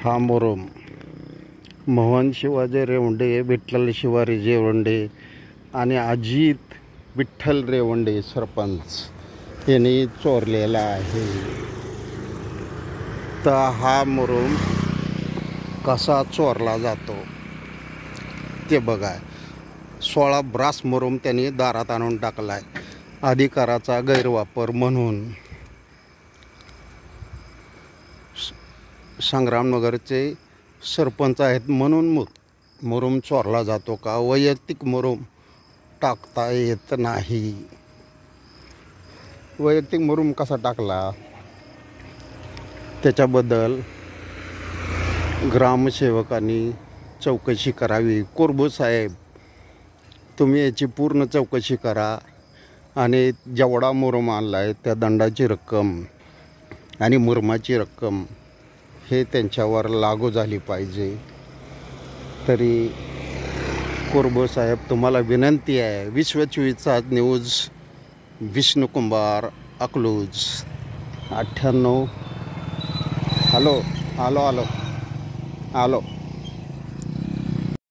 हा मुरुम मोहन शिवाजी रेवंडे, विठ्ठल शिवाजी रेवंडे आणि अजित विठ्ठल रेवंडे सरपंच यांनी चोरलेला आहे. तर हा मुरुम कसा चोरला जातो ते बघा. 16 ब्रास मुरुम त्यांनी दारात आणून टाकला आहे अधिकाराचा गैरवापर म्हणून. संग्रामनगरचे सरपंच आहेत म्हणून मुरुम चोरला जातो का? वैयक्तिक मुरुम टाकता येत नाही. वैयक्तिक मुरुम कसा टाकला त्याच्याबद्दल ग्रामसेवकांनी चौकशी करावी. कोरबू साहेब, तुम्ही याची पूर्ण चौकशी करा आणि जेवढा मुरुम आणला आहे त्या दंडाची रक्कम आणि मुरुमाची रक्कम हे त्यांच्यावर लागू झाली पाहिजे. तरी कोरबू साहेब, तुम्हाला विनंती आहे. विश्व 24 न्यूज, विष्णू कुंभार, अकलूज. 98. हॅलो.